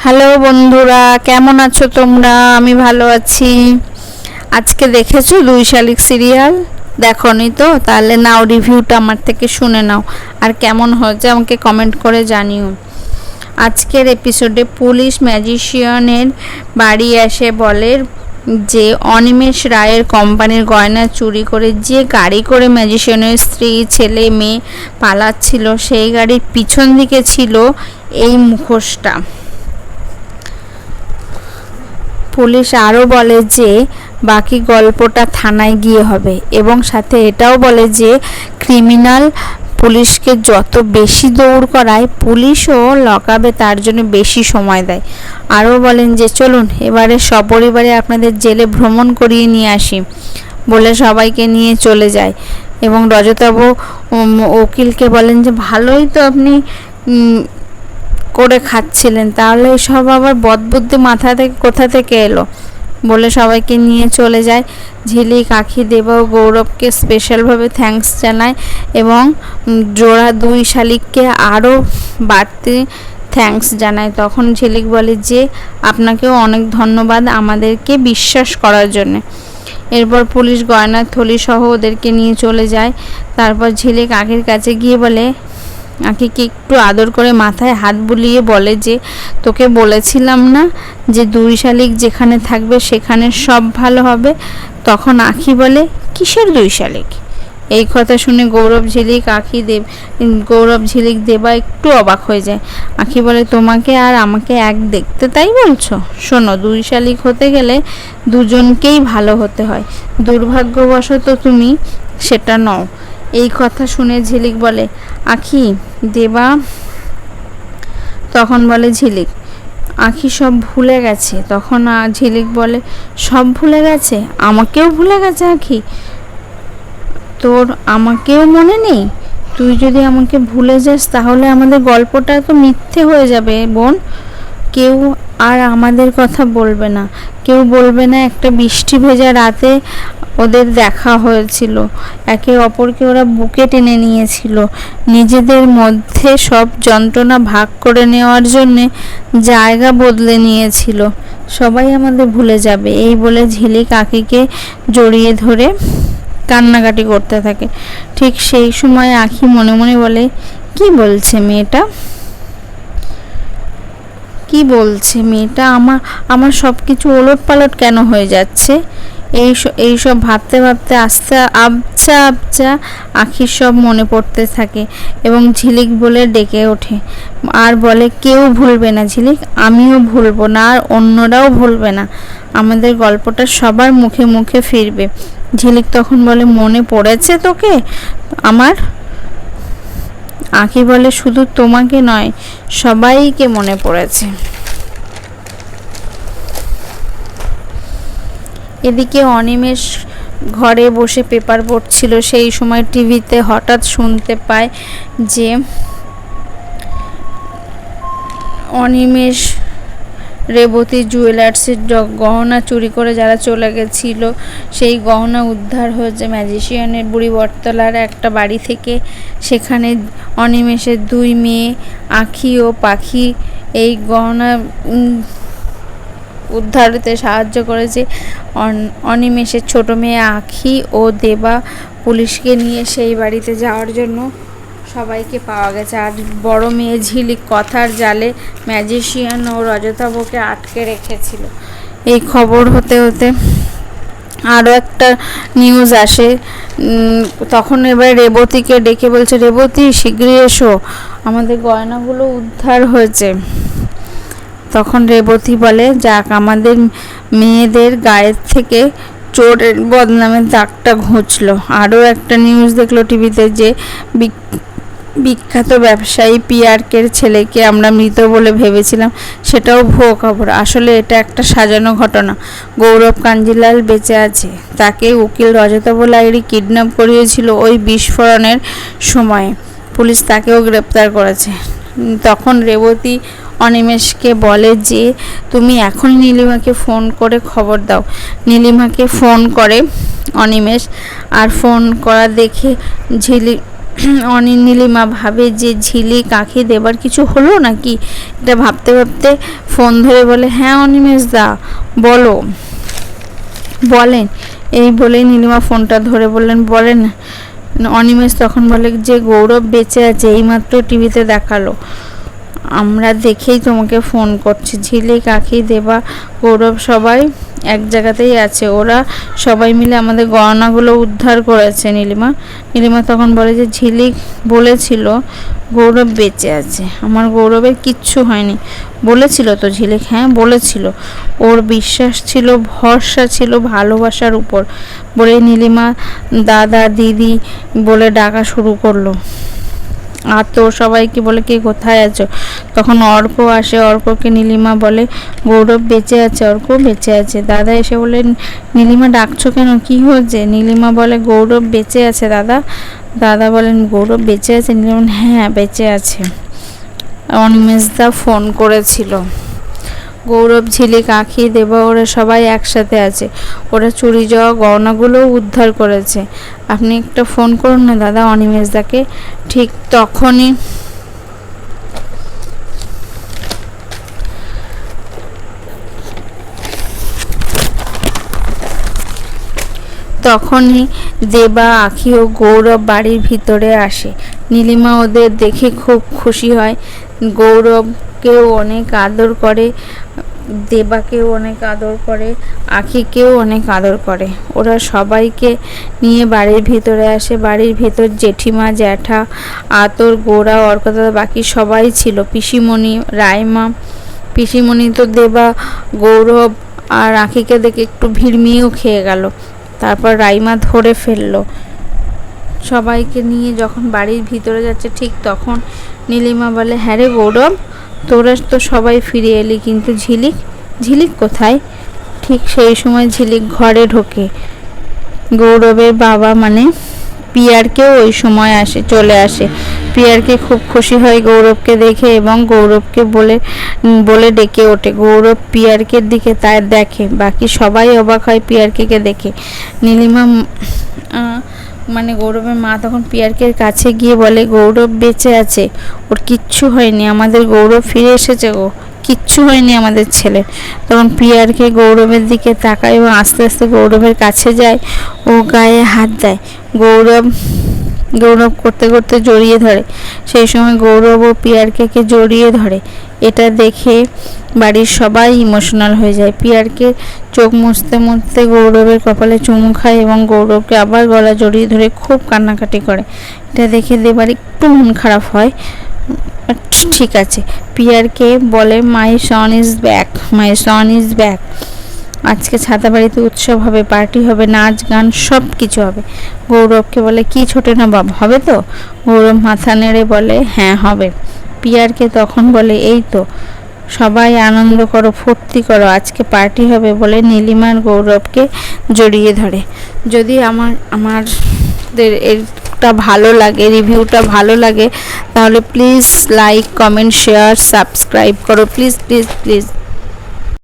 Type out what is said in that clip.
Hello বন্ধুরা, কেমন আছো তোমরা? আমি ভালো আছি। আজকে দেখেছো দুই শালিক সিরিয়াল? দেখোনি তো? তাহলে নাও রিভিউটা আমার থেকে শুনে নাও, আর কেমন হয়েছে আমাকে কমেন্ট করে জানিও। আজকের এপিসোডে পুলিশ ম্যাজিশিয়ানের বাড়ি এসে বলে যে অনিমেষ রায়ের কোম্পানির গয়না চুরি করে যে গাড়ি করে ম্যাজিশিয়ানের স্ত্রী, ছেলে, মেয়ে পালাচ্ছিল, সেই গাড়ির পিছন দিকে ছিল এই মুখোশটা। পুলিশ আরও বলে যে বাকি গল্পটা থানায় গিয়ে হবে, এবং সাথে এটাও বলে যে ক্রিমিনাল পুলিশকে যত বেশি দৌড় করায়, পুলিশও লকাবে তার জন্য বেশি সময় দেয়। আরও বলেন যে চলুন এবারে সপরিবারে আপনাদের জেলে ভ্রমণ করিয়ে নিয়ে আসি বলে সবাইকে নিয়ে চলে যায়। এবং রজতাবু উকিলকে বলেন যে ভালোই তো আপনি করে খাচ্ছিলেন, তাহলে সব আবার বদবুদ্ধি মাথা থেকে কোথা থেকে এলো বলে সবাইকে নিয়ে চলে যায়। ঝিলিক, আঁখি, দেবা ও গৌরবকে স্পেশালভাবে থ্যাঙ্কস জানায় এবং জোড়া দুই শালিককে আরও বাড়তি থ্যাঙ্কস জানায়। তখন ঝিলিক বলে যে আপনাকেও অনেক ধন্যবাদ আমাদেরকে বিশ্বাস করার জন্যে। এরপর পুলিশ গয়নার থলি সহ ওদেরকে নিয়ে চলে যায়। তারপর ঝিলিক আঁখির কাছে গিয়ে বলে, আঁখিকে একটু আদর করে মাথায় হাত বুলিয়ে বলে যে তোকে বলেছিলাম না যে দুই শালিক যেখানে থাকবে সেখানে সব ভালো হবে। তখন আঁখি বলে, কিসের দুই শালিক? এই কথা শুনে গৌরব, ঝিলিক, দেবা একটু অবাক হয়ে যায়। আঁখি বলে, তোমাকে আর আমাকে এক দেখতে, তাই বলছো? শোনো, দুই শালিক হতে গেলে দুজনকেই ভালো হতে হয়, দুর্ভাগ্যবশত তুমি সেটা নও। এই কথা শুনে ঝিলিক বলে, আঁখি, দেবা। তখন বলে ঝিলিক, আঁখি সব ভুলে গেছে। তখন ঝিলিক বলে, সব ভুলে গেছে? আমাকেও ভুলে গেছে আঁখি? তোর আমাকেও মনে নেই? তুই যদি আমাকে ভুলে যাস তাহলে আমাদের গল্পটা তো মিথ্যে হয়ে যাবে বোন। কেউ আর আমাদের কথা বলবে না, কেউ বলবে না একটা বৃষ্টি ভেজা রাতে ওদের দেখা হয়েছিল, একে অপরকে ওরা বুকে টেনে নিয়েছিল, নিজেদের মধ্যে সব যন্ত্রণা ভাগ করে নেওয়ার জন্যে জায়গা বদলে নিয়েছিল। সবাই আমাদের ভুলে যাবে। এই বলে ঝিলিক আঁখিকে জড়িয়ে ধরে কান্নাকাটি করতে থাকে। ঠিক সেই সময় আঁখি মনে মনে বলে, কি বলছে মেয়েটা? কি বলছে মেয়েটা? আমার সব কিছু ওলট পালট কেন হয়ে যাচ্ছে? এই সব ভাবতে ভাবতে আস্তে আবছা আঁখির সব মনে পড়তে থাকে এবং ঝিলিক বলে ডেকে ওঠে আর বলে, কেউ ভুলবে না ঝিলিক, আমিও ভুলবো না, আর অন্যরাও ভুলবে না। আমাদের গল্পটা সবার মুখে মুখে ফিরবে। ঝিলিক তখন বলে, মনে পড়েছে তোকে আমার? আঁখি বলে, শুধু তোমাকে নয়, সবাইকে মনে পড়েছে। এদিকে অনিমেষ ঘরে বসে পেপার পড়ছিল। সেই সময় টিভিতে হঠাৎ শুনতে পায় যে অনিমেষ রেবতী জুয়েলার্সের গহনা চুরি করে যারা চলে গেছিল, সেই গহনা উদ্ধার হয়েছে ম্যাজিশিয়ানের বুড়ি বটতলার একটা বাড়ি থেকে। সেখানে অনিমেষের দুই মেয়ে আঁখি ও পাখি এই গহনা উদ্ধারতে সাহায্য করেছে। অনিমেষের ছোট মেয়ে আঁখি ও দেবা পুলিশকে নিয়ে সেই বাড়িতে যাওয়ার জন্য সবাইকে পাওয়া গেছে। আর বড় মেয়ে ঝিলিক কথার জালে ম্যাজিশিয়ান ও রজতাবুকে আটকে রেখেছিল। এই খবর হতে হতে আরও একটা নিউজ আসে। তখন এবার রেবতীকে ডেকে বলছে, রেবতী শীঘ্রই এসো, আমাদের গয়নাগুলো উদ্ধার হয়েছে। তখন রেবতী বলে, যাক, আমাদের মেয়েদের গায়ের থেকে চোরের বদনামের দাগটা ঘুচলো। আরও একটা নিউজ দেখলো টিভিতে যে বিখ্যাত ব্যবসায়ী পিয়ার্কের ছেলেকে আমরা মৃত বলে ভেবেছিলাম, সেটাও ভুয়ো খবর। আসলে এটা একটা সাজানো ঘটনা। গৌরব কাঞ্জিলাল বেঁচে আছে। তাকে উকিল রজতাবু লাহিড়ী কিডন্যাপ করিয়েছিল ওই বিস্ফোরণের সময়ে। পুলিশ তাকেও গ্রেপ্তার করেছে। তখন রেবতী অনিমেষকে বলে যে তুমি এখন নীলিমাকে ফোন করে খবর দাও। নীলিমাকে ফোন করে অনিমেষ, আর ফোন করা দেখে নীলিমা ভাবে যে ঝিলিক আঁখি দেবার কিছু হলো নাকি, এটা ভাবতে ভাবতে ফোন ধরে বলে, হ্যাঁ অনিমেষ দা বলো, বলেন। এই বলেই নীলিমা ফোনটা ধরে বললেন, বলেন। অনিমেষ তখন বলে যে গৌরব বেঁচে আছে, এইমাত্র টিভিতে দেখালো, আমরা দেখেই তোমাকে ফোন করছি। ঝিলিক আঁখি দেবা গৌরব সবাই এক জায়গাতেই আছে, ওরা সবাই মিলে আমাদের গয়নাগুলো উদ্ধার করেছে। নীলিমা তখন বলে যে ঝিলিক বলেছিল গৌরব বেঁচে আছে, আমার গৌরবের কিচ্ছু হয়নি বলেছিল তো ঝিলিক, হ্যাঁ বলেছিল, ওর বিশ্বাস ছিল, ভরসা ছিল ভালোবাসার উপর, বলে নীলিমা দাদা দিদি বলে ডাকা শুরু করলো। আর তো সবাইকে বলে, কে কোথায় আছো? তখন অর্ক আসে, অর্ককে নীলিমা বলে গৌরব বেঁচে আছে, অর্ক বেঁচে আছে। দাদা এসে বলে, নীলিমা ডাকছো কেন, কি হয়েছে? নীলিমা বলে গৌরব বেঁচে আছে দাদা। দাদা বলেন গৌরব বেঁচে আছে? নীলিমা হ্যাঁ বেঁচে আছে, অনিমেষদা ফোন করেছিল, গৌরব ঝিলিক আঁখি দেবা ওরা সবাই একসাথে আছে, ওরা চুরি যাওয়া গয়নাগুলোও উদ্ধার করেছে, আপনি একটা ফোন করুন না দাদা অনিমেষদাকে। ঠিক তখনই দেবা আঁখি ও গৌরব বাড়ির ভিতরে আসে। নীলিমা ওদের দেখে খুব খুশি হয়, গৌরবকেও অনেক আদর করে, দেবাকেও অনেক আদর করে, আঁখিকেও অনেক আদর করে। ওরা সবাইকে নিয়ে বাড়ির ভিতরে আসে। বাড়ির ভেতর জেঠিমা জ্যাঠা আতর গোড়া অর্কদাদা বাকি সবাই ছিল, পিসিমণি রাইমা। পিসিমণি তো দেবা গৌরব আর আঁখিকে দেখে একটু ভিড়মিয়েও খেয়ে গেল, তারপর রাইমা ধরে ফেললো। সবাইকে নিয়ে যখন বাড়ির ভিতরে যাচ্ছে ঠিক তখন নীলিমা বলে, হ্যাঁ রে গৌরব, তোরা তো সবাই ফিরে এলি, কিন্তু ঝিলিক কোথায়? ঠিক সেই সময় ঝিলিক ঘরে ঢোকে। গৌরবের বাবা মানে পিয়ারকেও ওই সময় চলে আসে। পিয়ারকে খুব খুশি হয় গৌরবকে দেখে এবং গৌরবকে বলে ডেকে ওঠে। গৌরব পিয়ারকের দিকে তার দেখে, বাকি সবাই অবাক হয় পিয়ারকে দেখে। নীলিমা মানে গৌরবের মা তখন পিয়ারকের কাছে গিয়ে বলে, গৌরব বেঁচে আছে, ওর কিচ্ছু হয়নি, আমাদের গৌরব ফিরে এসেছে গো, কিচ্ছু হয়নি আমাদের ছেলে। তখন পিয়ারকে গৌরবের দিকে তাকায় এবং আস্তে আস্তে গৌরবের কাছে যায় ও গায়ে হাত দেয়। গৌরব করতে করতে জড়িয়ে ধরে। সেই সময় গৌরব ও পিয়ারকে জড়িয়ে ধরে। এটা দেখে বাড়ির সবাই ইমোশনাল হয়ে যায়। পিয়ারকে চোখ মুছতে মুছতে গৌরবের কপালে চুমু খায় এবং গৌরবকে আবার গলা জড়িয়ে ধরে খুব কান্নাকাটি করে। এটা দেখে দেবার একটু মন খারাপ হয়। ঠিক আছে, পিয়ারকে বলে, my son is back, my son is back. আজকে ছাতা বাড়িতে উৎসব হবে, পার্টি হবে, নাচ গান সব কিছু হবে। গৌরবকে বলে, কি ছোটে না বাবা, হবে তো? গৌরব মাথা নেড়ে বলে, হ্যাঁ হবে। পিয়ারকে তখন বলে, এই তো, সবাই আনন্দ করো, ফুর্তি করো, আজকে পার্টি হবে, বলে নীলিমার গৌরবকে জড়িয়ে ধরে। যদি আমাদের এটা ভালো লাগে, রিভিউটা ভালো লাগে, তাহলে please like comment share subscribe করো, প্লিজ প্লিজ প্লিজ।